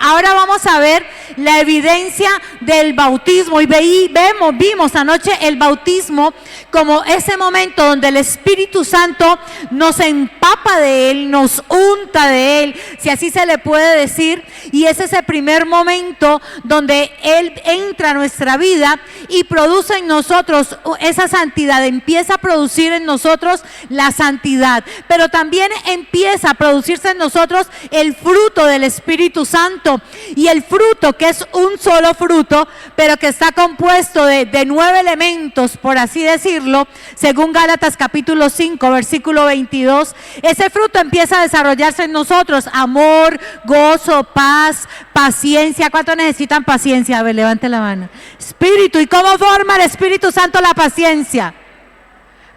Ahora vamos a ver la evidencia del bautismo. Y vimos anoche el bautismo como ese momento donde el Espíritu Santo nos empapa de Él, nos unta de Él, si así se le puede decir. Y es ese primer momento donde Él entra a nuestra vida y produce en nosotros esa santidad, empieza a producir en nosotros la santidad, pero también empieza a producirse en nosotros el fruto del Espíritu Santo. Y el fruto, que es un solo fruto, pero que está compuesto de 9 elementos, por así decirlo, según Gálatas capítulo 5, versículo 22, ese fruto empieza a desarrollarse en nosotros: amor, gozo, paz, paciencia. ¿Cuántos necesitan paciencia? A ver, levante la mano. Espíritu. ¿Y cómo forma el Espíritu Santo la paciencia?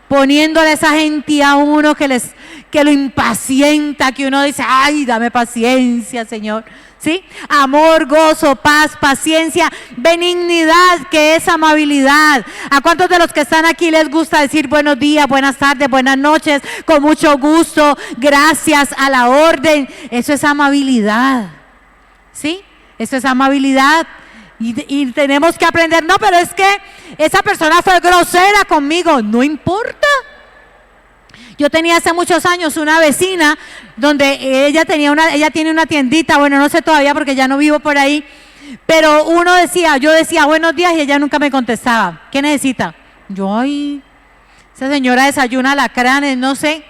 Poniéndole a esa gente a uno que lo impacienta, que uno dice: ay, dame paciencia, Señor. ¿Sí? Amor, gozo, paz, paciencia, benignidad, que es amabilidad. ¿A cuántos de los que están aquí les gusta decir buenos días, buenas tardes, buenas noches, con mucho gusto, gracias, a la orden? Eso es amabilidad. ¿Sí? Eso es amabilidad. Y tenemos que aprender: no, pero es que esa persona fue grosera conmigo. No importa. Yo tenía hace muchos años una vecina donde ella tiene una tiendita, bueno, no sé todavía porque ya no vivo por ahí, pero yo decía buenos días y ella nunca me contestaba. ¿Qué necesita? Esa señora desayuna alacranes, no sé.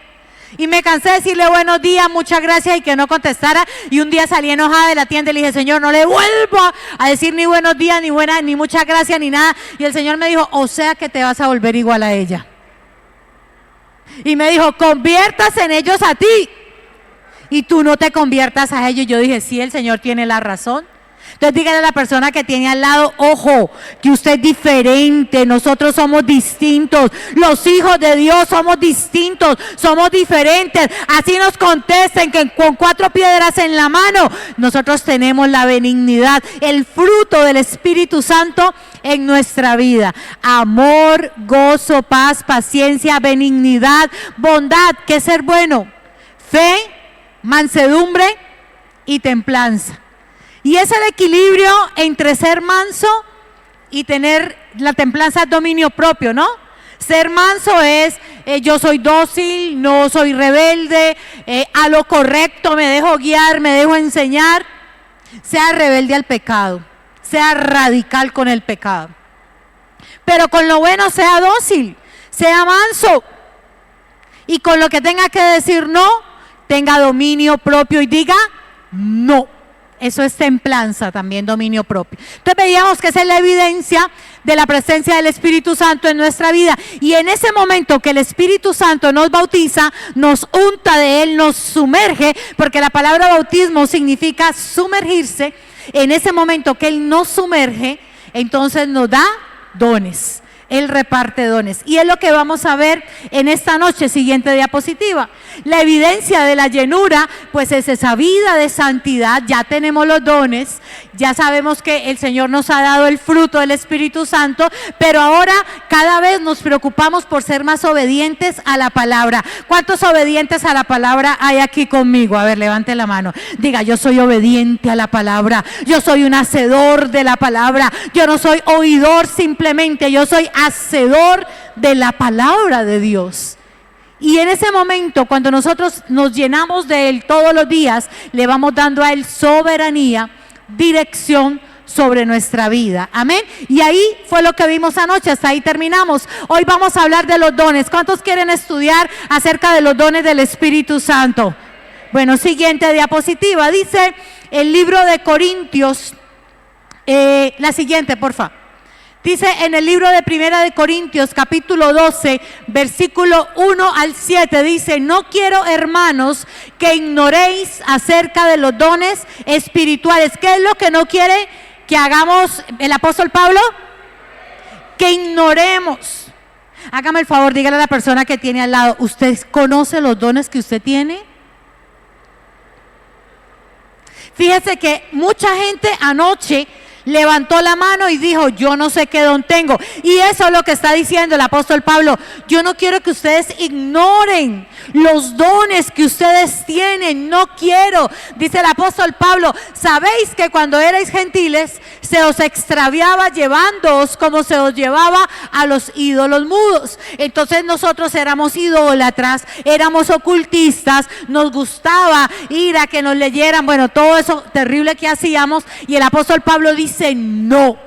Y me cansé de decirle buenos días, muchas gracias, y que no contestara. Y un día salí enojada de la tienda y le dije: Señor, no le vuelvo a decir ni buenos días, ni muchas gracias, ni nada. Y el Señor me dijo: o sea que te vas a volver igual a ella. Y me dijo: conviértase en ellos a ti, y tú no te conviertas a ellos. Y yo dije: sí, el Señor tiene la razón. Entonces dígale a la persona que tiene al lado: ojo, que usted es diferente, nosotros somos distintos, los hijos de Dios somos distintos, somos diferentes. Así nos contesten que con 4 piedras en la mano, nosotros tenemos la benignidad, el fruto del Espíritu Santo en nuestra vida: amor, gozo, paz, paciencia, benignidad, bondad, que es ser bueno, fe, mansedumbre y templanza. Y es el equilibrio entre ser manso y tener la templanza, dominio propio, ¿no? Ser manso es yo soy dócil, no soy rebelde, a lo correcto me dejo guiar, me dejo enseñar. Sea rebelde al pecado, sea radical con el pecado, pero con lo bueno sea dócil, sea manso, y con lo que tenga que decir no, tenga dominio propio y diga no. Eso es templanza, también dominio propio. Entonces veíamos que esa es la evidencia de la presencia del Espíritu Santo en nuestra vida. Y en ese momento que el Espíritu Santo nos bautiza, nos unta de Él, nos sumerge, porque la palabra bautismo significa sumergirse. En ese momento que Él nos sumerge, entonces nos da dones. Él reparte dones. Y es lo que vamos a ver en esta noche. Siguiente diapositiva. La evidencia de la llenura, pues es esa vida de santidad. Ya tenemos los dones, ya sabemos que el Señor nos ha dado el fruto del Espíritu Santo, pero ahora cada vez nos preocupamos por ser más obedientes a la palabra. ¿Cuántos obedientes a la palabra hay aquí conmigo? A ver, levante la mano. Diga: yo soy obediente a la palabra, yo soy un hacedor de la palabra, yo no soy oidor simplemente, yo soy hacedor de la palabra de Dios. Y en ese momento, cuando nosotros nos llenamos de Él todos los días, le vamos dando a Él soberanía, dirección sobre nuestra vida. Amén. Y ahí fue lo que vimos anoche, hasta ahí terminamos. Hoy vamos a hablar de los dones. ¿Cuántos quieren estudiar acerca de los dones del Espíritu Santo? Bueno, siguiente diapositiva. Dice el libro de Corintios, la siguiente, por favor. Dice en el libro de Primera de Corintios, capítulo 12, versículo 1 al 7, dice: no quiero, hermanos, que ignoréis acerca de los dones espirituales. ¿Qué es lo que no quiere que hagamos el apóstol Pablo? Que ignoremos. Hágame el favor, dígale a la persona que tiene al lado: ¿usted conoce los dones que usted tiene? Fíjese que mucha gente anoche levantó la mano y dijo, yo no sé qué don tengo. Y eso es lo que está diciendo el apóstol Pablo. Yo no quiero que ustedes ignoren los dones que ustedes tienen, no quiero. Dice el apóstol Pablo, sabéis que cuando erais gentiles se os extraviaba llevándoos como se os llevaba a los ídolos mudos. Entonces nosotros éramos idólatras, éramos ocultistas, nos gustaba ir a que nos leyeran, bueno, todo eso terrible que hacíamos. Y el apóstol Pablo dice, no,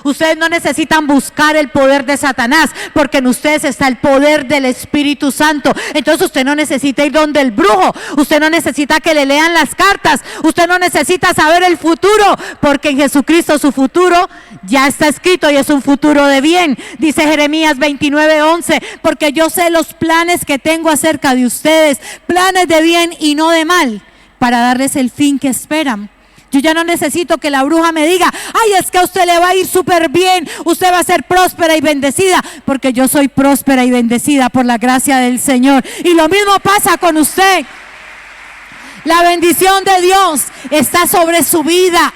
ustedes no necesitan buscar el poder de Satanás, porque en ustedes está el poder del Espíritu Santo. Entonces usted no necesita ir donde el brujo, usted no necesita que le lean las cartas, usted no necesita saber el futuro, porque en Jesucristo su futuro ya está escrito y es un futuro de bien. Dice Jeremías 29:11, porque yo sé los planes que tengo acerca de ustedes, planes de bien y no de mal, para darles el fin que esperan. Yo ya no necesito que la bruja me diga, ay, es que a usted le va a ir súper bien, usted va a ser próspera y bendecida, porque yo soy próspera y bendecida por la gracia del Señor. Y lo mismo pasa con usted. La bendición de Dios está sobre su vida.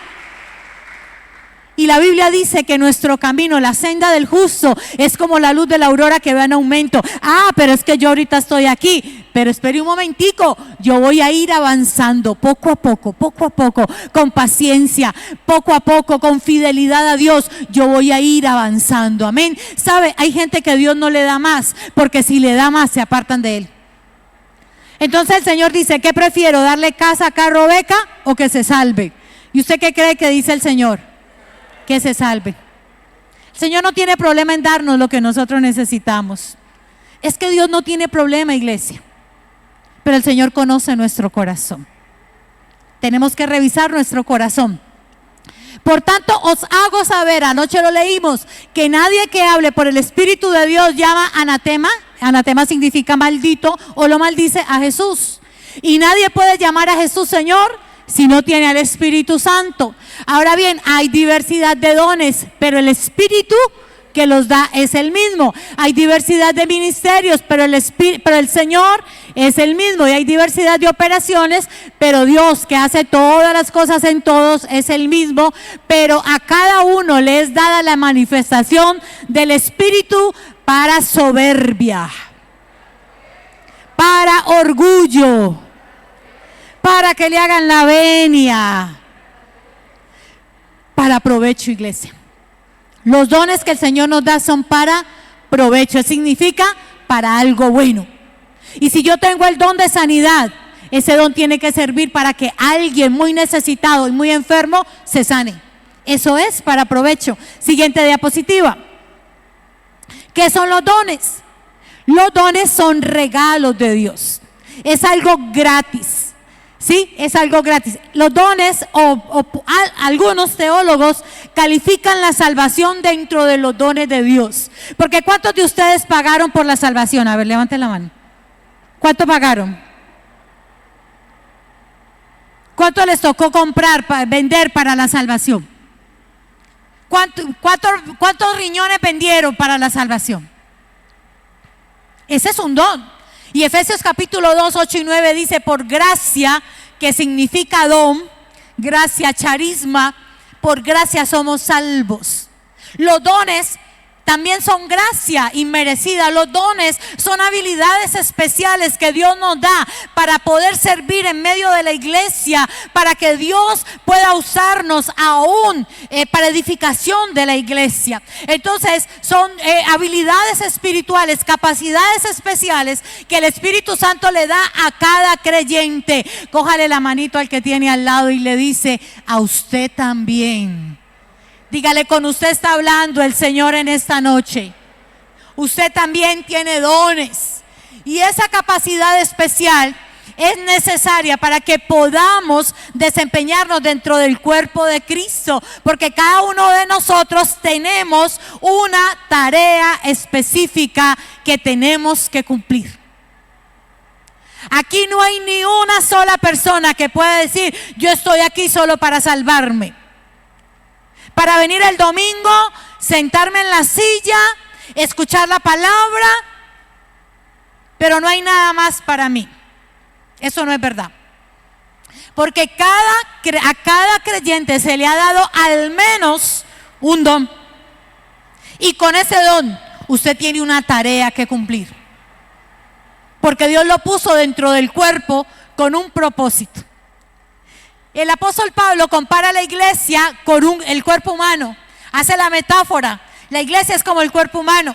Y la Biblia dice que nuestro camino, la senda del justo, es como la luz de la aurora que va en aumento. Ah, pero es que yo ahorita estoy aquí. Pero espere un momentico, yo voy a ir avanzando poco a poco, con paciencia, poco a poco, con fidelidad a Dios. Yo voy a ir avanzando, amén. ¿Sabe? Hay gente que Dios no le da más, porque si le da más se apartan de Él. Entonces el Señor dice, ¿qué prefiero? ¿Darle casa, carro, beca o que se salve? ¿Y usted qué cree que dice el Señor? Que se salve. El Señor no tiene problema en darnos lo que nosotros necesitamos. Es que Dios no tiene problema, iglesia. Pero el Señor conoce nuestro corazón. Tenemos que revisar nuestro corazón. Por tanto, os hago saber, anoche lo leímos, que nadie que hable por el Espíritu de Dios llama anatema. Anatema significa maldito o lo maldice a Jesús. Y nadie puede llamar a Jesús Señor si no tiene al Espíritu Santo. Ahora bien, hay diversidad de dones, pero el Espíritu que los da es el mismo. Hay diversidad de ministerios, pero el Señor es el mismo. Y hay diversidad de operaciones, pero Dios, que hace todas las cosas en todos, es el mismo. Pero a cada uno le es dada la manifestación del Espíritu para soberbia, para orgullo, para que le hagan la venia, para provecho, iglesia. Los dones que el Señor nos da son para provecho, significa para algo bueno. Y si yo tengo el don de sanidad, ese don tiene que servir para que alguien muy necesitado y muy enfermo se sane. Eso es para provecho. Siguiente diapositiva. ¿Qué son los dones? Los dones son regalos de Dios. Es algo gratis. Sí, es algo gratis. Los dones, algunos teólogos califican la salvación dentro de los dones de Dios. Porque ¿cuántos de ustedes pagaron por la salvación? A ver, levanten la mano. ¿Cuánto pagaron? ¿Cuánto les tocó comprar, vender para la salvación? ¿Cuántos riñones vendieron para la salvación? Ese es un don. Y Efesios capítulo 2, 8 y 9 dice, por gracia, que significa don, gracia, charisma, por gracia somos salvos. Los dones también son gracia inmerecida. Los dones son habilidades especiales que Dios nos da para poder servir en medio de la iglesia, para que Dios pueda usarnos aún para edificación de la iglesia. Entonces son habilidades espirituales, capacidades especiales que el Espíritu Santo le da a cada creyente. Cójale la manito al que tiene al lado y le dice, a usted también. Dígale, con usted está hablando el Señor en esta noche. Usted también tiene dones. Y esa capacidad especial es necesaria para que podamos desempeñarnos dentro del cuerpo de Cristo. Porque cada uno de nosotros tenemos una tarea específica que tenemos que cumplir. Aquí no hay ni una sola persona que pueda decir, yo estoy aquí solo para salvarme. Para venir el domingo, sentarme en la silla, escuchar la palabra, pero no hay nada más para mí. Eso no es verdad. Porque a cada creyente se le ha dado al menos un don. Y con ese don usted tiene una tarea que cumplir. Porque Dios lo puso dentro del cuerpo con un propósito. El apóstol Pablo compara la iglesia con el cuerpo humano. Hace la metáfora. La iglesia es como el cuerpo humano.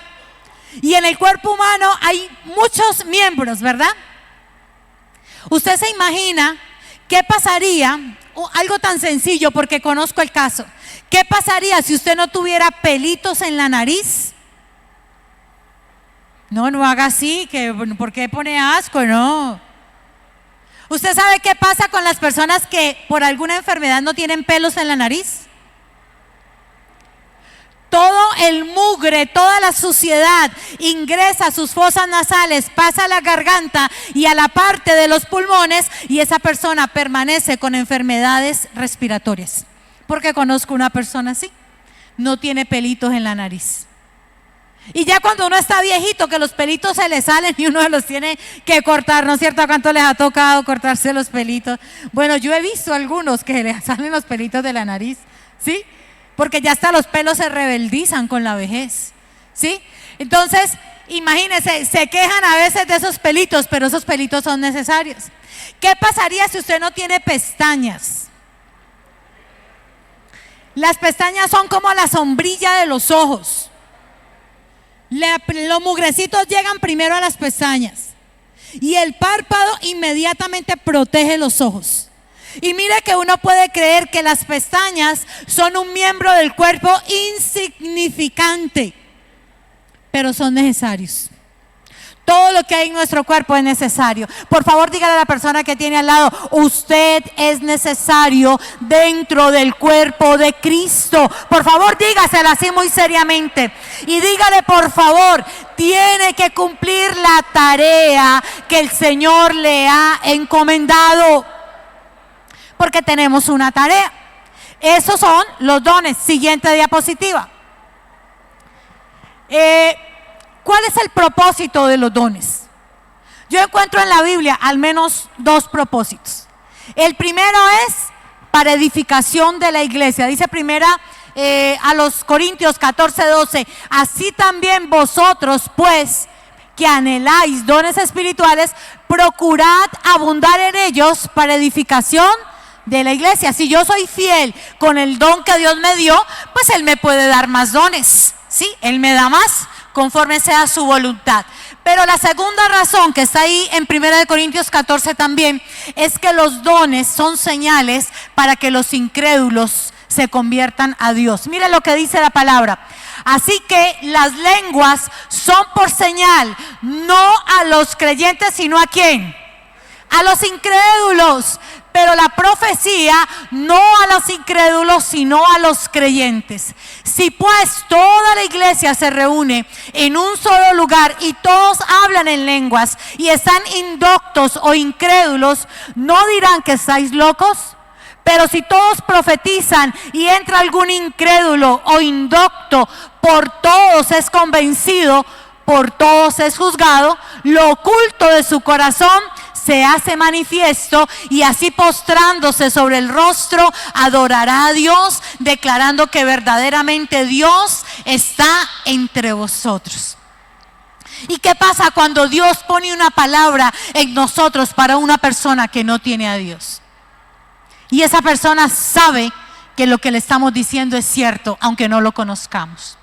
Y en el cuerpo humano hay muchos miembros, ¿verdad? Usted se imagina qué pasaría, algo tan sencillo porque conozco el caso. ¿Qué pasaría si usted no tuviera pelitos en la nariz? No haga así, ¿por qué pone asco? No. ¿Usted sabe qué pasa con las personas que por alguna enfermedad no tienen pelos en la nariz? Todo el mugre, toda la suciedad ingresa a sus fosas nasales, pasa a la garganta y a la parte de los pulmones, y esa persona permanece con enfermedades respiratorias. Porque conozco una persona así, no tiene pelitos en la nariz. Y ya cuando uno está viejito, que los pelitos se le salen y uno los tiene que cortar, ¿no es cierto? ¿A cuánto les ha tocado cortarse los pelitos? Bueno, yo he visto algunos que les salen los pelitos de la nariz, ¿sí? Porque ya hasta los pelos se rebeldizan con la vejez, ¿sí? Entonces, imagínense, se quejan a veces de esos pelitos, pero esos pelitos son necesarios. ¿Qué pasaría si usted no tiene pestañas? Las pestañas son como la sombrilla de los ojos. Los mugrecitos llegan primero a las pestañas y el párpado inmediatamente protege los ojos. Y mire que uno puede creer que las pestañas son un miembro del cuerpo insignificante, pero son necesarios. Todo lo que hay en nuestro cuerpo es necesario. Por favor, dígale a la persona que tiene al lado: usted es necesario dentro del cuerpo de Cristo. Por favor, dígaselo así muy seriamente. Y dígale, por favor, tiene que cumplir la tarea que el Señor le ha encomendado. Porque tenemos una tarea. Esos son los dones. Siguiente diapositiva. ¿Cuál es el propósito de los dones? Yo encuentro en la Biblia al menos dos propósitos. El primero es para edificación de la iglesia. Dice primera a los Corintios 14:12: así también vosotros, pues, que anheláis dones espirituales, procurad abundar en ellos para edificación de la iglesia. Si yo soy fiel con el don que Dios me dio, pues Él me puede dar más dones, ¿sí? Él me da más conforme sea su voluntad. Pero la segunda razón que está ahí en 1 Corintios 14 también es que los dones son señales para que los incrédulos se conviertan a Dios. Mire lo que dice la palabra: así que las lenguas son por señal, no a los creyentes, sino ¿a quién? A los incrédulos. Pero la profecía no a los incrédulos, sino a los creyentes. Si pues toda la iglesia se reúne en un solo lugar y todos hablan en lenguas y están indoctos o incrédulos, ¿no dirán que estáis locos? Pero si todos profetizan y entra algún incrédulo o indocto, por todos es convencido, por todos es juzgado, lo oculto de su corazón se hace manifiesto, y así postrándose sobre el rostro adorará a Dios, declarando que verdaderamente Dios está entre vosotros. ¿Y qué pasa cuando Dios pone una palabra en nosotros para una persona que no tiene a Dios? Y esa persona sabe que lo que le estamos diciendo es cierto, aunque no lo conozcamos.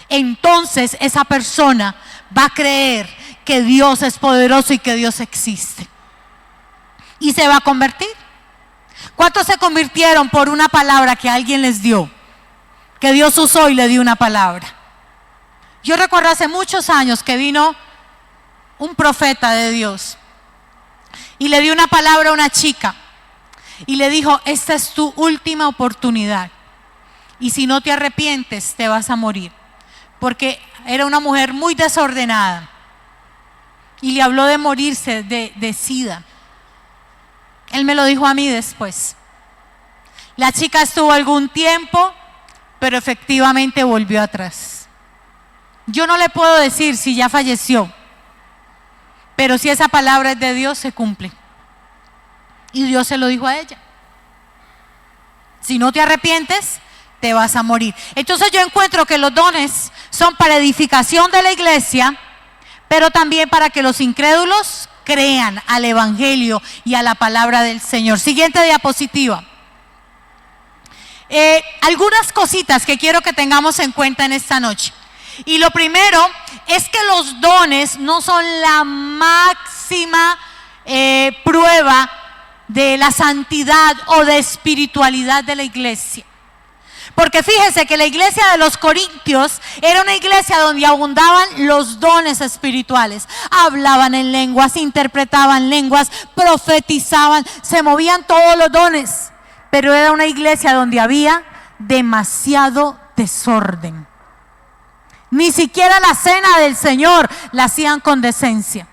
Entonces esa persona va a creer que Dios es poderoso y que Dios existe. Y se va a convertir. ¿Cuántos se convirtieron por una palabra que alguien les dio? Que Dios usó y le dio una palabra. Yo recuerdo hace muchos años que vino un profeta de Dios y le dio una palabra a una chica y le dijo: esta es tu última oportunidad, y si no te arrepientes te vas a morir. Porque era una mujer muy desordenada y le habló de morirse de SIDA. Él me lo dijo a mí después. La chica estuvo algún tiempo, pero efectivamente volvió atrás. Yo no le puedo decir si ya falleció, pero si esa palabra es de Dios, se cumple. Y Dios se lo dijo a ella. Si no te arrepientes, te vas a morir. Entonces yo encuentro que los dones son para edificación de la iglesia, pero también para que los incrédulos crean al evangelio y a la palabra del Señor. Siguiente diapositiva. Algunas cositas que quiero que tengamos en cuenta en esta noche. Y lo primero es que los dones no son la máxima prueba de la santidad o de espiritualidad de la iglesia. Porque fíjese que la iglesia de los Corintios era una iglesia donde abundaban los dones espirituales. Hablaban en lenguas, interpretaban lenguas, profetizaban, se movían todos los dones. Pero era una iglesia donde había demasiado desorden. Ni siquiera la cena del Señor la hacían con decencia.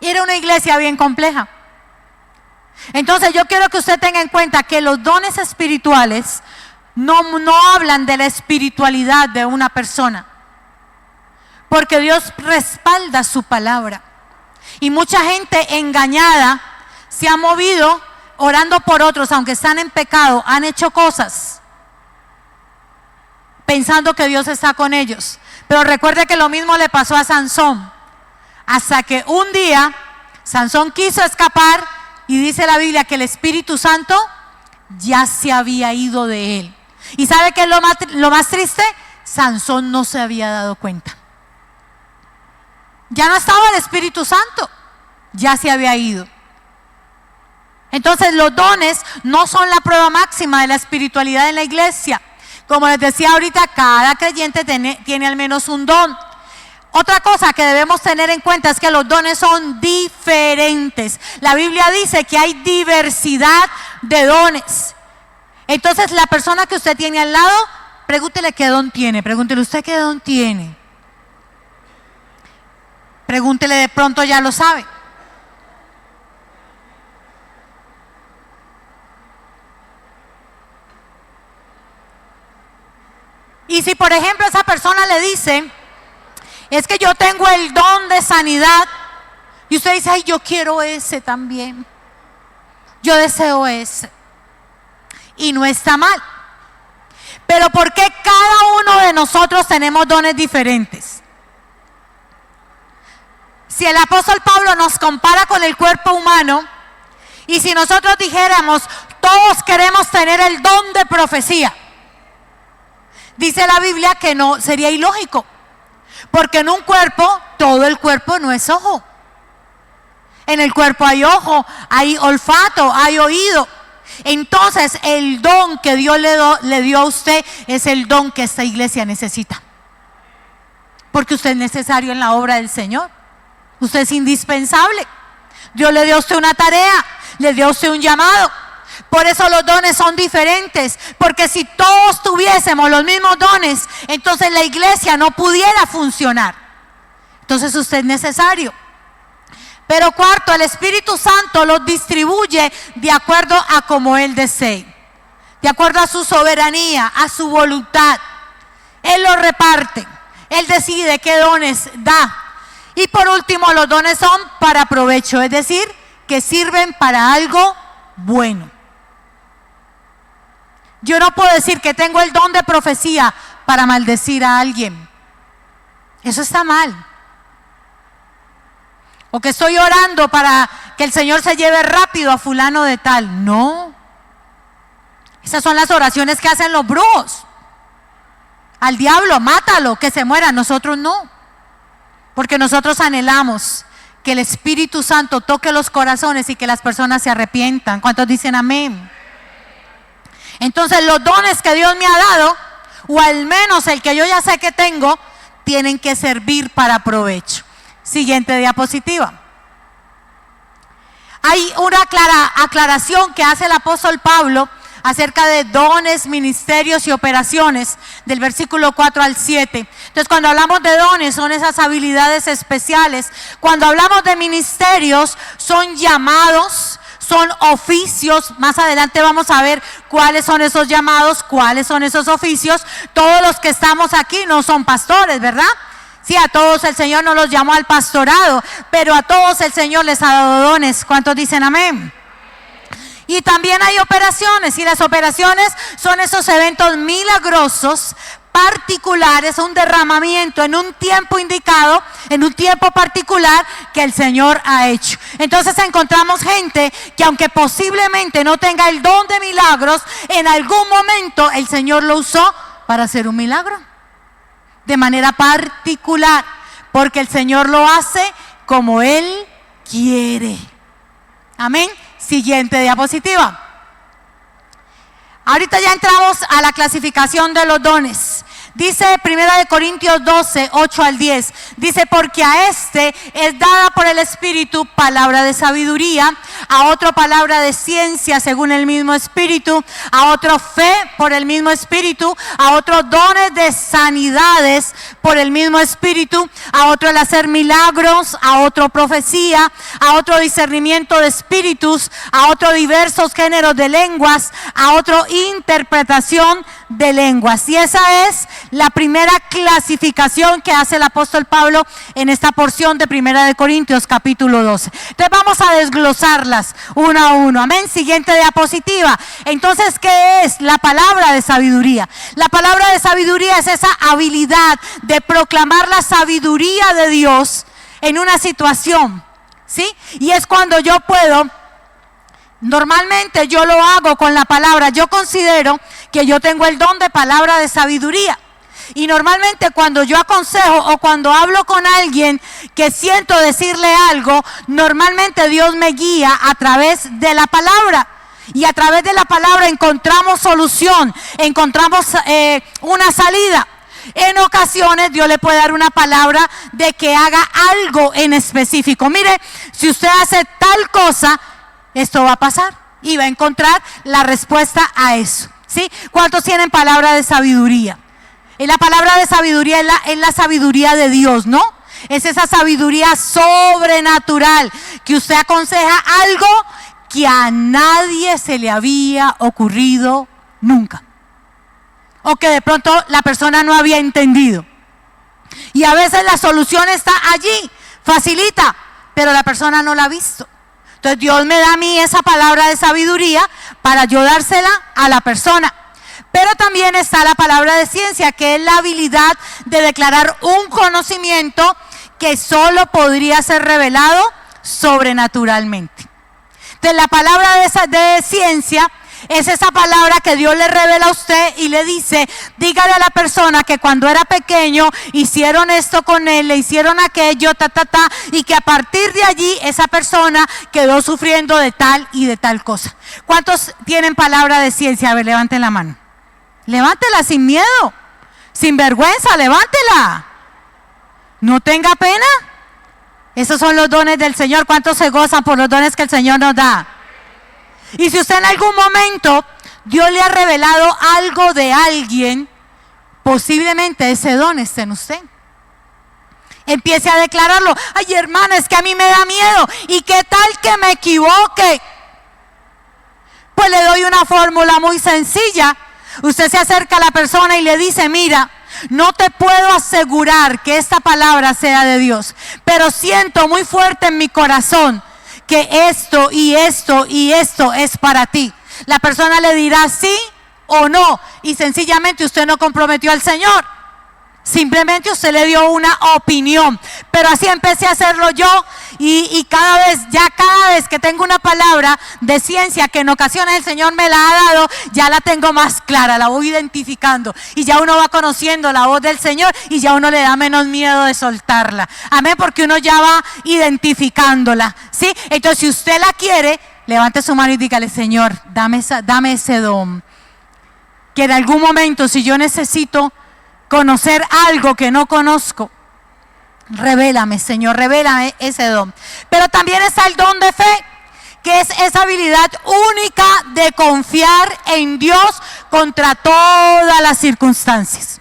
Era una iglesia bien compleja. Entonces yo quiero que usted tenga en cuenta que los dones espirituales no hablan de la espiritualidad de una persona, porque Dios respalda su palabra. Y mucha gente engañada se ha movido orando por otros, aunque están en pecado, han hecho cosas pensando que Dios está con ellos. Pero recuerde que lo mismo le pasó a Sansón, hasta que un día Sansón quiso escapar y dice la Biblia que el Espíritu Santo ya se había ido de él. ¿Y sabe qué es lo más triste? Sansón no se había dado cuenta. Ya no estaba el Espíritu Santo, ya se había ido. Entonces los dones no son la prueba máxima de la espiritualidad en la iglesia. Como les decía ahorita, cada creyente tiene al menos un don. Otra cosa que debemos tener en cuenta es que los dones son diferentes. La Biblia dice que hay diversidad de dones. Entonces la persona que usted tiene al lado, pregúntele qué don tiene. Pregúntele usted qué don tiene. Pregúntele, de pronto ya lo sabe. Y si por ejemplo esa persona le dice, es que yo tengo el don de sanidad, y usted dice, ay, yo quiero ese también, yo deseo ese, y no está mal. Pero ¿por qué cada uno de nosotros tenemos dones diferentes? Si el apóstol Pablo nos compara con el cuerpo humano, y si nosotros dijéramos, todos queremos tener el don de profecía, dice la Biblia que no, sería ilógico. Porque en un cuerpo, todo el cuerpo no es ojo. En el cuerpo hay ojo, hay olfato, hay oído. Entonces el don que Dios le dio a usted es el don que esta iglesia necesita. Porque usted es necesario en la obra del Señor. Usted es indispensable. Dios le dio a usted una tarea, le dio a usted un llamado. Por eso los dones son diferentes, porque si todos tuviésemos los mismos dones, entonces la iglesia no pudiera funcionar. Entonces usted es necesario. Pero cuarto, el Espíritu Santo los distribuye de acuerdo a como Él desee, de acuerdo a su soberanía, a su voluntad. Él los reparte, Él decide qué dones da. Y por último, los dones son para provecho, es decir, que sirven para algo bueno. Yo no puedo decir que tengo el don de profecía para maldecir a alguien. Eso está mal. O que estoy orando para que el Señor se lleve rápido a fulano de tal. No. Esas son las oraciones que hacen los brujos. Al diablo, mátalo, que se muera. Nosotros no. Porque nosotros anhelamos que el Espíritu Santo toque los corazones y que las personas se arrepientan. ¿Cuántos dicen amén? Entonces los dones que Dios me ha dado, o al menos el que yo ya sé que tengo, tienen que servir para provecho. Siguiente diapositiva. Hay una aclaración que hace el apóstol Pablo acerca de dones, ministerios y operaciones, del versículo 4 al 7. Entonces cuando hablamos de dones son esas habilidades especiales. Cuando hablamos de ministerios son llamados, son oficios. Más adelante vamos a ver cuáles son esos llamados, cuáles son esos oficios. Todos los que estamos aquí no son pastores, ¿verdad? Sí, a todos el Señor no los llamó al pastorado, pero a todos el Señor les ha dado dones. ¿Cuántos dicen amén? Y también hay operaciones, y las operaciones son esos eventos milagrosos, particulares, un derramamiento en un tiempo indicado, en un tiempo particular que el Señor ha hecho. Entonces encontramos gente que aunque posiblemente no tenga el don de milagros, en algún momento el Señor lo usó para hacer un milagro, de manera particular, porque el Señor lo hace como Él quiere. Amén. Siguiente diapositiva. Ahorita ya entramos a la clasificación de los dones. Dice 1 Corintios 12, 8 al 10. Dice, porque a este es dada por el Espíritu palabra de sabiduría, a otro palabra de ciencia según el mismo Espíritu, a otro fe por el mismo Espíritu, a otro dones de sanidades por el mismo Espíritu, a otro el hacer milagros, a otro profecía, a otro discernimiento de espíritus, a otro diversos géneros de lenguas, a otro interpretación de lenguas. Y esa es la primera clasificación que hace el apóstol Pablo en esta porción de 1 Corintios capítulo 12. Entonces vamos a desglosarlas uno a uno. Amén. Siguiente diapositiva. Entonces, ¿qué es la palabra de sabiduría? La palabra de sabiduría es esa habilidad de proclamar la sabiduría de Dios en una situación, ¿sí? Y es cuando yo puedo, normalmente yo lo hago con la palabra. Yo considero que yo tengo el don de palabra de sabiduría. Y normalmente cuando yo aconsejo o cuando hablo con alguien que siento decirle algo, normalmente Dios me guía a través de la palabra. Y a través de la palabra encontramos solución, encontramos una salida. En ocasiones Dios le puede dar una palabra de que haga algo en específico. Mire, si usted hace tal cosa, esto va a pasar y va a encontrar la respuesta a eso, ¿sí? ¿Cuántos tienen palabra de sabiduría? Y la palabra de sabiduría es la sabiduría de Dios, ¿no? Es esa sabiduría sobrenatural que usted aconseja algo que a nadie se le había ocurrido nunca, o que de pronto la persona no había entendido. Y a veces la solución está allí, facilita, pero la persona no la ha visto. Entonces Dios me da a mí esa palabra de sabiduría para yo dársela a la persona. Pero también está la palabra de ciencia, que es la habilidad de declarar un conocimiento que solo podría ser revelado sobrenaturalmente. Entonces la palabra de ciencia es esa palabra que Dios le revela a usted y le dice, dígale a la persona que cuando era pequeño hicieron esto con él, le hicieron aquello, y que a partir de allí esa persona quedó sufriendo de tal y de tal cosa. ¿Cuántos tienen palabra de ciencia? A ver, levanten la mano. Levántela sin miedo, sin vergüenza, levántela. No tenga pena. Esos son los dones del Señor. ¿Cuántos se gozan por los dones que el Señor nos da? Y si usted en algún momento Dios le ha revelado algo de alguien, posiblemente ese don esté en usted. Empiece a declararlo. Ay, hermana, es que a mí me da miedo. ¿Y qué tal que me equivoque? Pues le doy una fórmula muy sencilla. Usted se acerca a la persona y le dice, mira, no te puedo asegurar que esta palabra sea de Dios, pero siento muy fuerte en mi corazón que esto y esto y esto es para ti. La persona le dirá sí o no, y sencillamente usted no comprometió al Señor. Simplemente usted le dio una opinión. Pero así empecé a hacerlo yo, y cada vez que tengo una palabra de ciencia que en ocasiones el Señor me la ha dado, ya la tengo más clara, la voy identificando, y ya uno va conociendo la voz del Señor y ya uno le da menos miedo de soltarla. Amén, porque uno ya va identificándola, ¿sí? Entonces, si usted la quiere, levante su mano y dígale, Señor, dame ese don, que en algún momento, si yo necesito conocer algo que no conozco, revélame, Señor, revélame ese don. Pero también está el don de fe, que es esa habilidad única de confiar en Dios contra todas las circunstancias,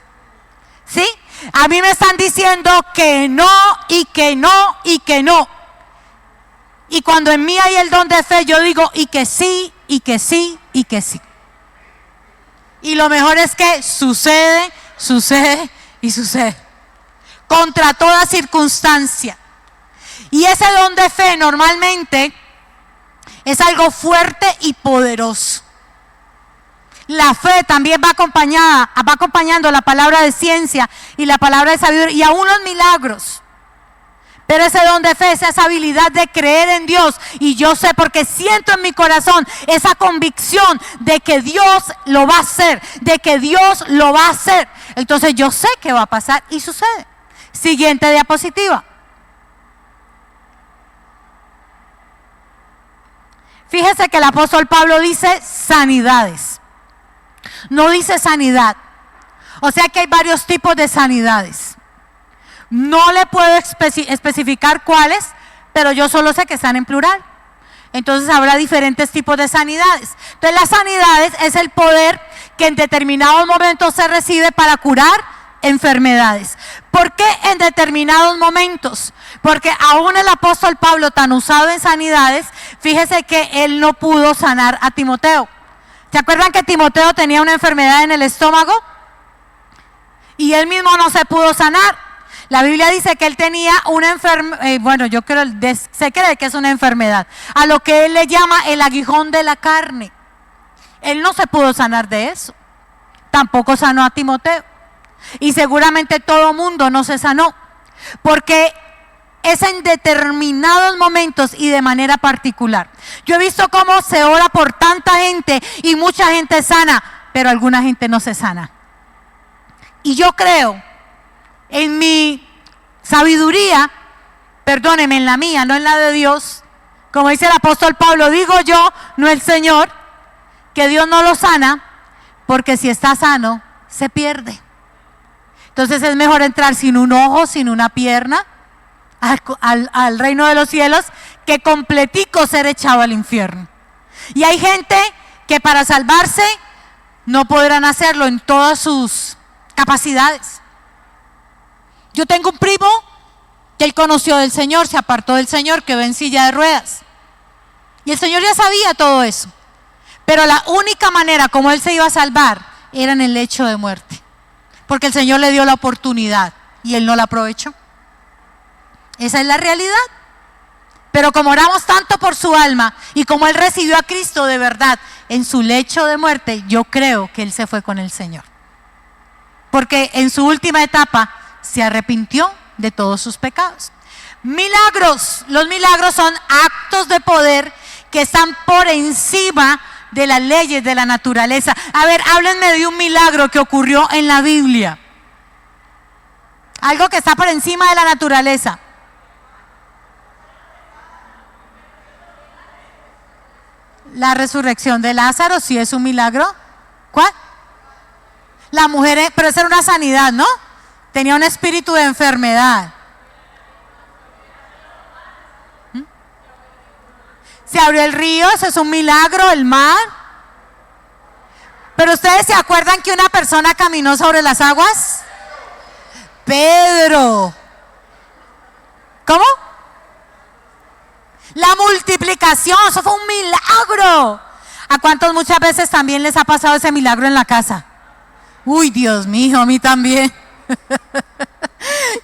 ¿sí? A mí me están diciendo que no y que no y que no, y cuando en mí hay el don de fe, yo digo y que sí y que sí y que sí. Y lo mejor es que sucede y sucede contra toda circunstancia. Y ese don de fe normalmente Es algo fuerte y poderoso. La fe también va acompañando la palabra de ciencia y la palabra de sabiduría y aún los milagros. Pero ese don de fe es esa habilidad de creer en Dios. Y yo sé porque siento en mi corazón esa convicción de que Dios lo va a hacer, de que Dios lo va a hacer. Entonces yo sé que va a pasar y sucede. Siguiente diapositiva. Fíjese que el apóstol Pablo dice sanidades. No dice sanidad. O sea que hay varios tipos de sanidades. No le puedo especificar cuáles, pero yo solo sé que están en plural. Entonces habrá diferentes tipos de sanidades. Entonces las sanidades es el poder que en determinados momentos se recibe para curar enfermedades. ¿Por qué en determinados momentos? Porque aún el apóstol Pablo, tan usado en sanidades, fíjese que él no pudo sanar a Timoteo. ¿Se acuerdan que Timoteo tenía una enfermedad en el estómago? Y él mismo no se pudo sanar. La Biblia dice que él tenía una enfermedad, se cree que es una enfermedad, a lo que él le llama el aguijón de la carne. Él no se pudo sanar de eso. Tampoco sanó a Timoteo. Y seguramente todo mundo no se sanó. Porque es en determinados momentos y de manera particular. Yo he visto cómo se ora por tanta gente y mucha gente sana, pero alguna gente no se sana. Y yo creo, en mi sabiduría, perdóneme, en la mía, no en la de Dios, como dice el apóstol Pablo, digo yo, no el Señor, que Dios no lo sana, porque si está sano, se pierde. Entonces es mejor entrar sin un ojo, sin una pierna, al reino de los cielos, que completico ser echado al infierno. Y hay gente que para salvarse no podrán hacerlo en todas sus capacidades. Yo tengo un primo que él conoció del Señor, se apartó del Señor, quedó en silla de ruedas. Y el Señor ya sabía todo eso. Pero la única manera como él se iba a salvar era en el lecho de muerte. Porque el Señor le dio la oportunidad y él no la aprovechó. Esa es la realidad. Pero como oramos tanto por su alma y como él recibió a Cristo de verdad en su lecho de muerte, yo creo que él se fue con el Señor. Porque en su última etapa se arrepintió de todos sus pecados. Milagros. Los milagros son actos de poder que están por encima de las leyes de la naturaleza. A ver, háblenme de un milagro que ocurrió en la Biblia. Algo que está por encima de la naturaleza. La resurrección de Lázaro, ¿sí es un milagro? ¿Cuál? La mujer, pero esa era una sanidad, ¿no? Tenía un espíritu de enfermedad. Se abrió el río, eso es un milagro, el mar. Pero ustedes se acuerdan que una persona caminó sobre las aguas? Pedro. ¿Cómo? La multiplicación, eso fue un milagro. ¿A cuántos muchas veces también les ha pasado ese milagro en la casa? Uy, Dios mío, a mí también.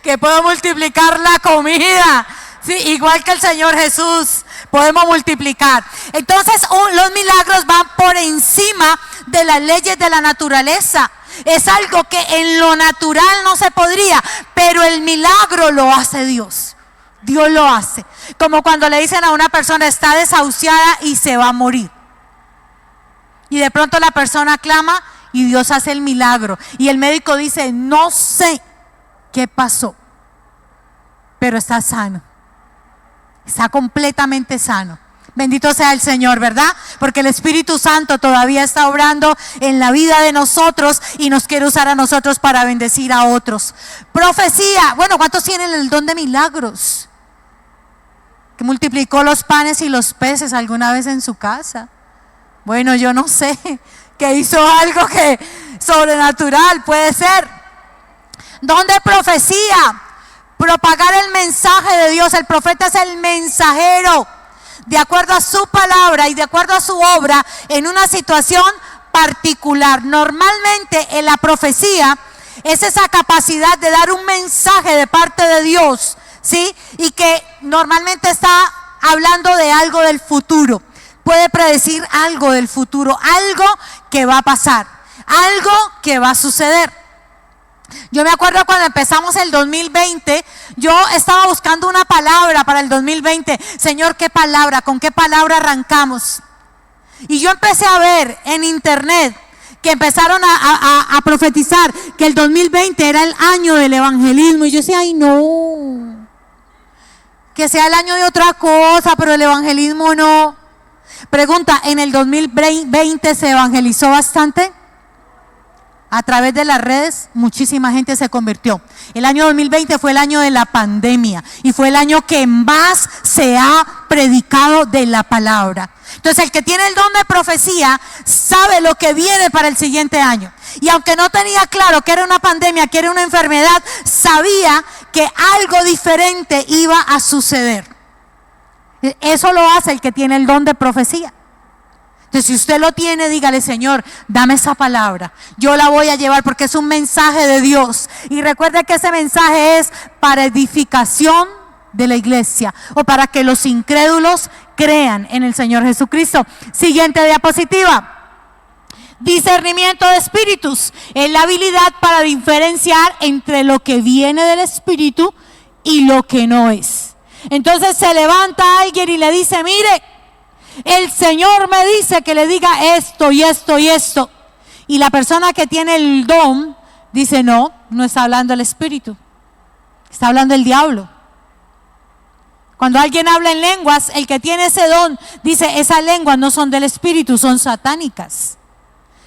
Que puedo multiplicar la comida. Sí, igual que el Señor Jesús, podemos multiplicar. Entonces, los milagros van por encima de las leyes de la naturaleza. Es algo que en lo natural no se podría, pero el milagro lo hace Dios. Dios lo hace. Como cuando le dicen a una persona está desahuciada y se va a morir. Y de pronto la persona clama y Dios hace el milagro. Y el médico dice, no sé qué pasó, pero está sano. Está completamente sano. Bendito sea el Señor, ¿verdad? Porque el Espíritu Santo todavía está obrando en la vida de nosotros y nos quiere usar a nosotros para bendecir a otros. Profecía. Bueno, ¿cuántos tienen el don de milagros? Que multiplicó los panes y los peces alguna vez en su casa. Bueno, yo no sé, que hizo algo que sobrenatural, puede ser. Don de profecía. Propagar el mensaje de Dios. El profeta es el mensajero, de acuerdo a su palabra y de acuerdo a su obra en una situación particular. Normalmente en la profecía es esa capacidad de dar un mensaje de parte de Dios, ¿sí? Y que normalmente está hablando de algo del futuro. puede predecir algo del futuro, algo que va a pasar, algo que va a suceder. Yo me acuerdo cuando empezamos el 2020, yo estaba buscando una palabra para el 2020. Señor, ¿qué palabra? ¿Con qué palabra arrancamos? Y yo empecé a ver en internet que empezaron a profetizar que el 2020 era el año del evangelismo. Y yo decía, ay no, que sea el año de otra cosa, pero el evangelismo no. Pregunta, ¿en el 2020 se evangelizó bastante? A través de las redes, muchísima gente se convirtió. El año 2020 fue el año de la pandemia y fue el año que más se ha predicado de la palabra. Entonces, el que tiene el don de profecía sabe lo que viene para el siguiente año. Y aunque no tenía claro que era una pandemia, que era una enfermedad, sabía que algo diferente iba a suceder. Eso lo hace el que tiene el don de profecía. Entonces, si usted lo tiene, dígale, Señor, dame esa palabra. Yo la voy a llevar porque es un mensaje de Dios. Y recuerde que ese mensaje es para edificación de la iglesia o para que los incrédulos crean en el Señor Jesucristo. Siguiente diapositiva. Discernimiento de espíritus es la habilidad para diferenciar entre lo que viene del espíritu y lo que no es. Entonces se levanta alguien y le dice, mire, el Señor me dice que le diga esto y esto y esto. Y la persona que tiene el don dice, no, no está hablando el espíritu, está hablando el diablo. Cuando alguien habla en lenguas, el que tiene ese don dice, esas lenguas no son del espíritu, son satánicas.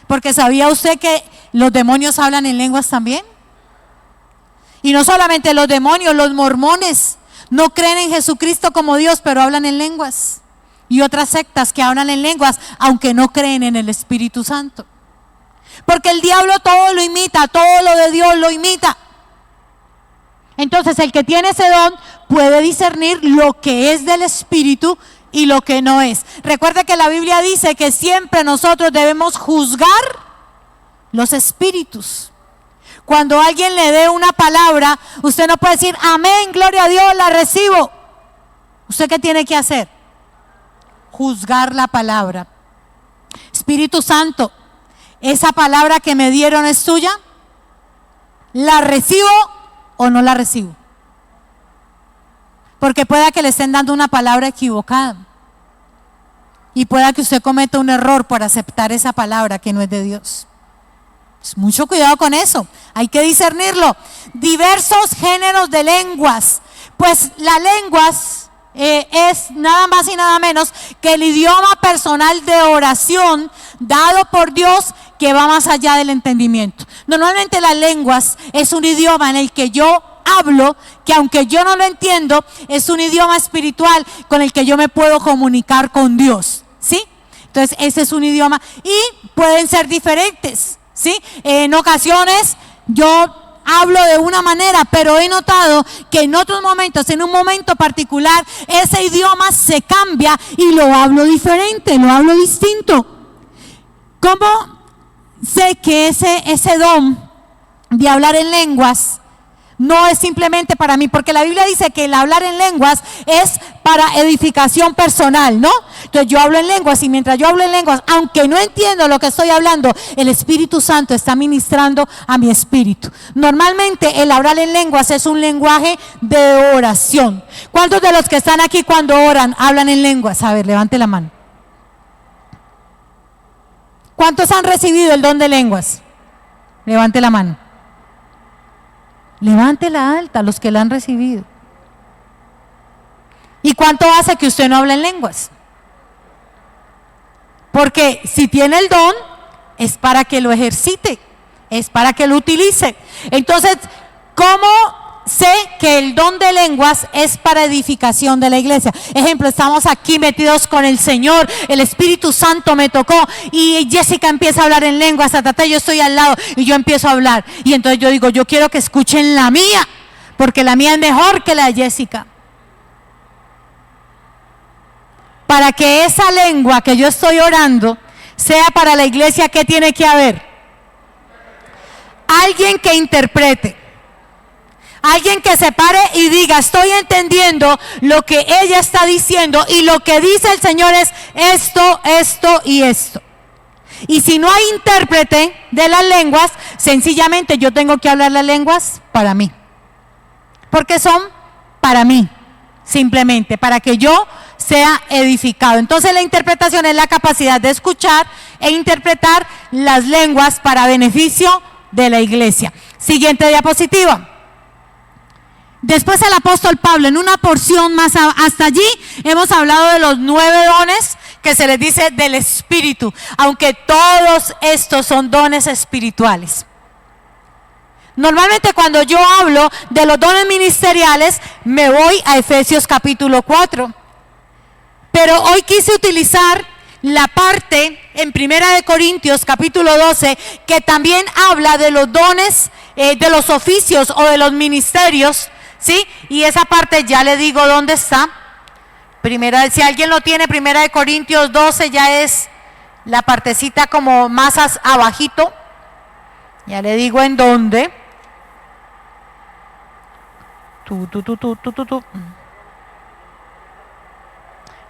Porque ¿sabía usted que los demonios hablan en lenguas también? Y no solamente los demonios, los mormones no creen en Jesucristo como Dios, pero hablan en lenguas. Y otras sectas que hablan en lenguas, aunque no creen en el Espíritu Santo. Porque el diablo todo lo imita, todo lo de Dios lo imita. Entonces el que tiene ese don puede discernir lo que es del Espíritu y lo que no es. Recuerde que la Biblia dice que siempre nosotros debemos juzgar los espíritus. Cuando alguien le dé una palabra, usted no puede decir, amén, gloria a Dios, la recibo. ¿Usted qué tiene que hacer? Juzgar la palabra. Espíritu Santo, ¿esa palabra que me dieron es tuya? ¿La recibo o no la recibo? Porque pueda que le estén dando una palabra equivocada y pueda que usted cometa un error por aceptar esa palabra que no es de Dios. Mucho cuidado con eso, hay que discernirlo. Diversos géneros de lenguas. Pues las lenguas es nada más y nada menos que el idioma personal de oración dado por Dios que va más allá del entendimiento. Normalmente las lenguas es un idioma en el que yo hablo, que aunque yo no lo entiendo, es un idioma espiritual con el que yo me puedo comunicar con Dios, ¿sí? Entonces ese es un idioma y pueden ser diferentes, ¿sí? En ocasiones yo hablo de una manera, pero he notado que en otros momentos, en un momento particular, ese idioma se cambia y lo hablo diferente, lo hablo distinto. ¿Cómo sé que ese don de hablar en lenguas no es simplemente para mí? Porque la Biblia dice que el hablar en lenguas es para edificación personal, ¿no? Entonces yo hablo en lenguas y mientras yo hablo en lenguas, aunque no entiendo lo que estoy hablando, el Espíritu Santo está ministrando a mi espíritu. Normalmente el hablar en lenguas es un lenguaje de oración. ¿Cuántos de los que están aquí cuando oran hablan en lenguas? A ver, levante la mano. ¿Cuántos han recibido el don de lenguas? Levante la mano. Levántela alta, los que la han recibido. ¿Y cuánto hace que usted no habla en lenguas? Porque si tiene el don, es para que lo ejercite, es para que lo utilice. Entonces, ¿cómo sé que el don de lenguas es para edificación de la iglesia? Ejemplo, estamos aquí metidos con el Señor, el Espíritu Santo me tocó y Jessica empieza a hablar en lenguas, yo estoy al lado y yo empiezo a hablar y entonces yo digo, yo quiero que escuchen la mía, porque la mía es mejor que la de Jessica. Para que esa lengua que yo estoy orando sea para la iglesia, ¿qué tiene que haber? Alguien que interprete. Alguien que se pare y diga, estoy entendiendo lo que ella está diciendo y lo que dice el Señor es esto, esto y esto. Y si no hay intérprete de las lenguas, sencillamente yo tengo que hablar las lenguas para mí. Porque son para mí, simplemente, para que yo sea edificado. Entonces la interpretación es la capacidad de escuchar e interpretar las lenguas para beneficio de la iglesia. Siguiente diapositiva. Después el apóstol Pablo, en una porción más hasta allí, hemos hablado de los 9 dones que se les dice del Espíritu, aunque todos estos son dones espirituales. Normalmente cuando yo hablo de los dones ministeriales, me voy a Efesios capítulo 4. Pero hoy quise utilizar la parte en 1 Corintios capítulo 12, que también habla de los dones, de los oficios o de los ministerios, ¿sí? Y esa parte ya le digo dónde está. Si alguien lo tiene, 1 Corintios 12 ya es la partecita como más abajito. Ya le digo en dónde.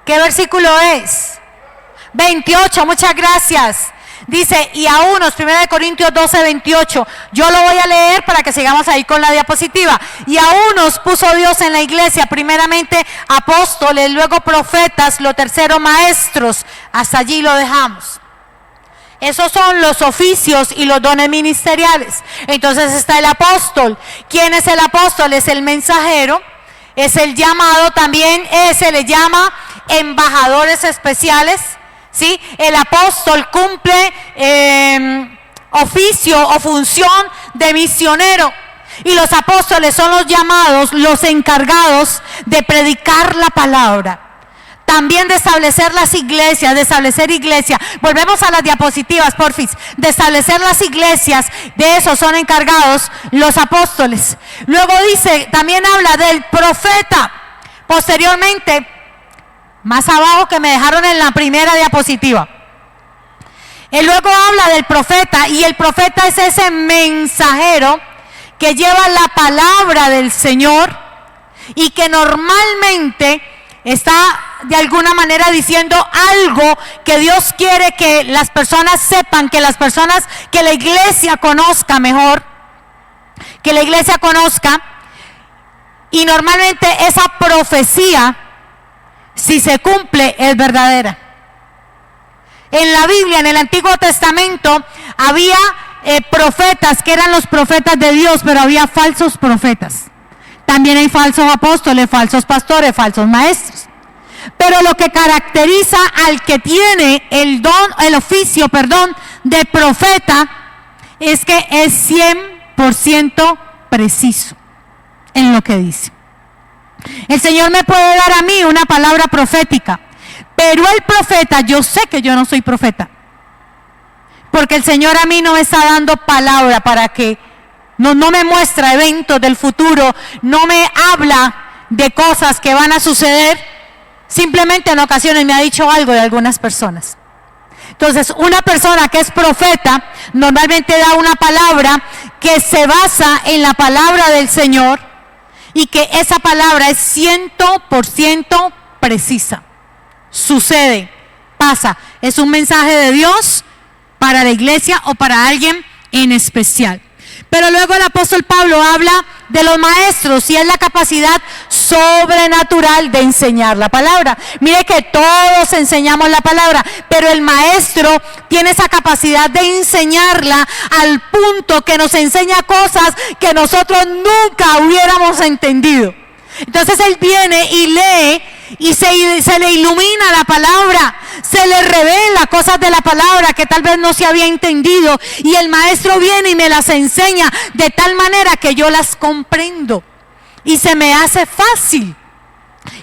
¿Qué versículo es? 28, muchas gracias. Dice, y a unos, 1 Corintios 12, 28, yo lo voy a leer para que sigamos ahí con la diapositiva. Y a unos puso Dios en la iglesia, primeramente apóstoles, luego profetas, lo tercero maestros. Hasta allí lo dejamos. Esos son los oficios y los dones ministeriales. Entonces está el apóstol. ¿Quién es el apóstol? Es el mensajero, es el llamado, también se le llama embajadores especiales. ¿Sí? El apóstol cumple oficio o función de misionero. Y los apóstoles son los llamados, los encargados de predicar la palabra. También de establecer las iglesias, de establecer iglesias. Volvemos a las diapositivas, porfis. De establecer las iglesias, de eso son encargados los apóstoles. Luego dice, también habla del profeta. Posteriormente, más abajo que me dejaron en la primera diapositiva. Él luego habla del profeta, y el profeta es ese mensajero que lleva la palabra del Señor y que normalmente está de alguna manera diciendo algo que Dios quiere que las personas sepan, que la iglesia conozca mejor, que la iglesia conozca. Y normalmente esa profecía, si se cumple, es verdadera. En la Biblia, en el Antiguo Testamento, había profetas que eran los profetas de Dios, pero había falsos profetas. También hay falsos apóstoles, falsos pastores, falsos maestros. Pero lo que caracteriza al que tiene el oficio de profeta, es que es 100% preciso en lo que dice. El Señor me puede dar a mí una palabra profética, pero el profeta, yo sé que yo no soy profeta, porque el Señor a mí no me está dando palabra para que, no me muestra eventos del futuro, no me habla de cosas que van a suceder. Simplemente en ocasiones me ha dicho algo de algunas personas. Entonces, una persona que es profeta normalmente da una palabra que se basa en la palabra del Señor, y que esa palabra es 100% precisa. Sucede, pasa, es un mensaje de Dios para la iglesia o para alguien en especial. Pero luego el apóstol Pablo habla de los maestros, y es la capacidad sobrenatural de enseñar la palabra. Mire que todos enseñamos la palabra, pero el maestro tiene esa capacidad de enseñarla al punto que nos enseña cosas que nosotros nunca hubiéramos entendido. Entonces él viene y lee, y se le ilumina la palabra, se le revela cosas de la palabra que tal vez no se había entendido, y el maestro viene y me las enseña de tal manera que yo las comprendo y se me hace fácil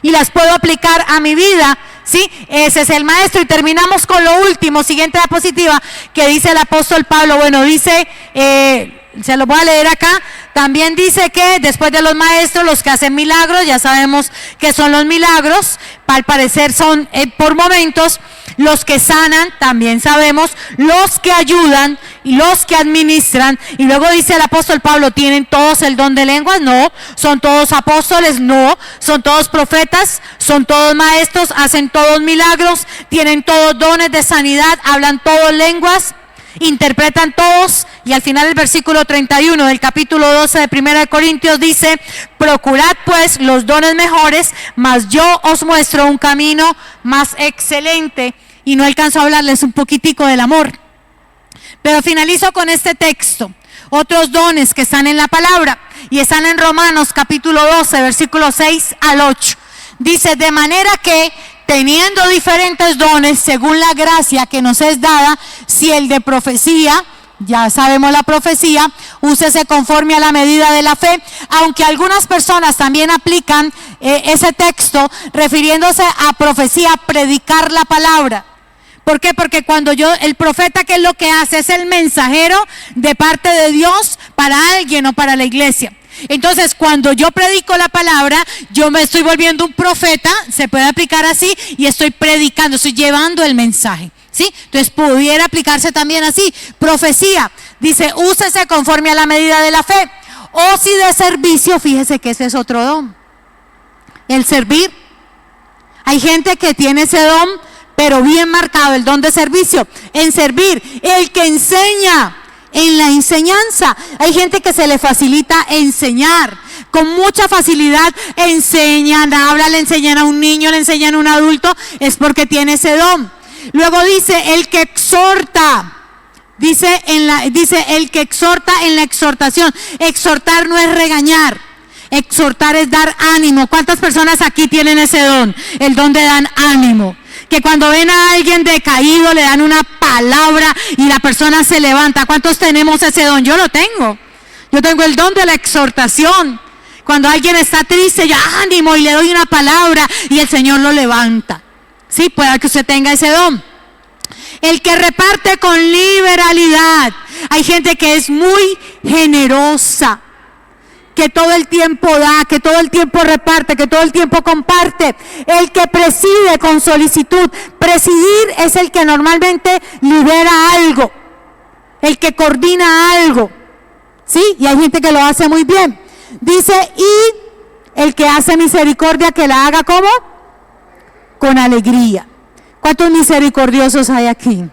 y las puedo aplicar a mi vida, ¿sí? Ese es el maestro. Y terminamos con lo último, siguiente diapositiva, que dice el apóstol Pablo. Bueno, dice, se lo voy a leer acá. También dice que después de los maestros, los que hacen milagros, ya sabemos que son los milagros, al parecer son por momentos. los que sanan, también sabemos, los que ayudan y los que administran. Y luego dice el apóstol Pablo, ¿tienen todos el don de lenguas? No. ¿Son todos apóstoles? No. ¿Son todos profetas? ¿Son todos maestros? ¿Hacen todos milagros? ¿Tienen todos dones de sanidad? ¿Hablan todos lenguas? ¿Interpretan todos? Y al final del versículo 31 del capítulo 12 de 1 de Corintios dice, procurad pues los dones mejores, mas yo os muestro un camino más excelente. Y no alcanzo a hablarles un poquitico del amor. Pero finalizo con este texto. Otros dones que están en la palabra y están en Romanos capítulo 12, versículos 6 al 8. Dice, de manera que teniendo diferentes dones según la gracia que nos es dada, si el de profecía, ya sabemos la profecía, úsese conforme a la medida de la fe, aunque algunas personas también aplican ese texto refiriéndose a profecía, predicar la palabra. ¿Por qué? Porque cuando el profeta, ¿qué es lo que hace? Es el mensajero de parte de Dios para alguien o para la iglesia. Entonces, cuando yo predico la palabra, yo me estoy volviendo un profeta, se puede aplicar así, y estoy predicando, estoy llevando el mensaje, ¿sí? Entonces, pudiera aplicarse también así. Profecía, dice, úsese conforme a la medida de la fe. O si de servicio, fíjese que ese es otro don. El servir. Hay gente que tiene ese don, pero bien marcado, el don de servicio. En servir, el que enseña. En la enseñanza, hay gente que se le facilita enseñar, con mucha facilidad enseñan, hablan, le enseñan a un niño, le enseñan a un adulto, es porque tiene ese don. Luego dice, el que exhorta, dice el que exhorta en la exhortación. Exhortar no es regañar, exhortar es dar ánimo. ¿Cuántas personas aquí tienen ese don? El don de dar ánimo. Que cuando ven a alguien decaído le dan una palabra y la persona se levanta. ¿Cuántos tenemos ese don? Yo lo tengo. Yo tengo el don de la exhortación. Cuando alguien está triste, yo ánimo y le doy una palabra y el Señor lo levanta. Sí, puede que usted tenga ese don. El que reparte con liberalidad. Hay gente que es muy generosa, que todo el tiempo da, que todo el tiempo reparte, que todo el tiempo comparte. El que preside con solicitud. Presidir es el que normalmente lidera algo, el que coordina algo, ¿sí? Y hay gente que lo hace muy bien. Dice, y el que hace misericordia, que la haga ¿cómo? Con alegría. ¿Cuántos misericordiosos hay aquí?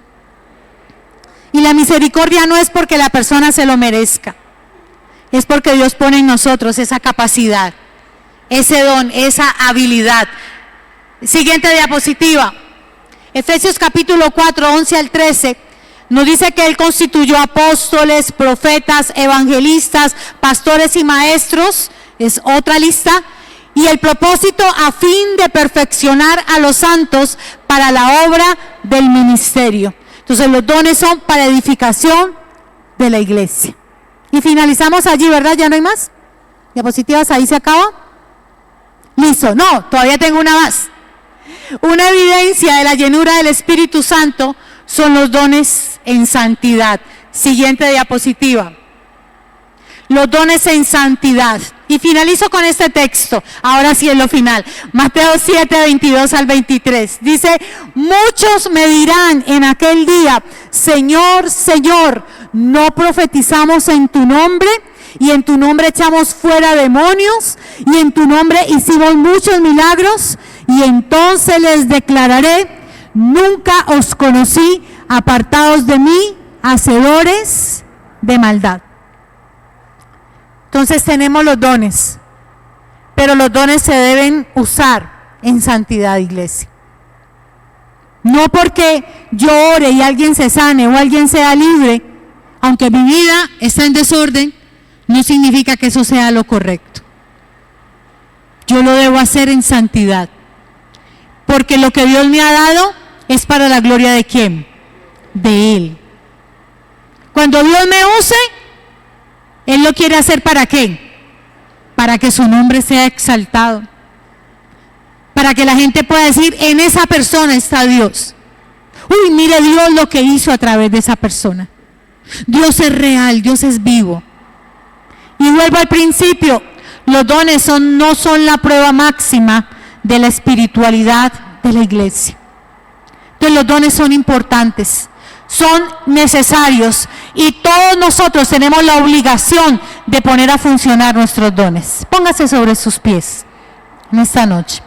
Y la misericordia no es porque la persona se lo merezca. Es porque Dios pone en nosotros esa capacidad, ese don, esa habilidad. Siguiente diapositiva. Efesios capítulo 4, 11 al 13, nos dice que Él constituyó apóstoles, profetas, evangelistas, pastores y maestros. Es otra lista. Y el propósito a fin de perfeccionar a los santos para la obra del ministerio. Entonces los dones son para edificación de la iglesia. Y finalizamos allí, ¿verdad? ¿Ya no hay más? ¿Diapositivas? ¿Ahí se acaba? Listo. No, todavía tengo una más. Una evidencia de la llenura del Espíritu Santo son los dones en santidad. Siguiente diapositiva. Los dones en santidad. Y finalizo con este texto. Ahora sí es lo final. Mateo 7, 22 al 23. Dice, muchos me dirán en aquel día, Señor, Señor, ¿no profetizamos en tu nombre? Y en tu nombre echamos fuera demonios, y en tu nombre hicimos muchos milagros. Y entonces les declararé, nunca os conocí, apartados de mí, hacedores de maldad. Entonces tenemos los dones, pero los dones se deben usar en santidad, iglesia. No porque yo ore y alguien se sane o alguien sea libre, aunque mi vida está en desorden, no significa que eso sea lo correcto. Yo lo debo hacer en santidad, porque lo que Dios me ha dado es para la gloria de ¿quién? De Él. Cuando Dios me use, Él lo quiere hacer ¿para qué? Para que su nombre sea exaltado. Para que la gente pueda decir, en esa persona está Dios. Uy, mire Dios lo que hizo a través de esa persona. Dios es real, Dios es vivo. Y vuelvo al principio, los dones no son la prueba máxima de la espiritualidad de la iglesia. Entonces los dones son importantes, son necesarios y todos nosotros tenemos la obligación de poner a funcionar nuestros dones. Póngase sobre sus pies en esta noche.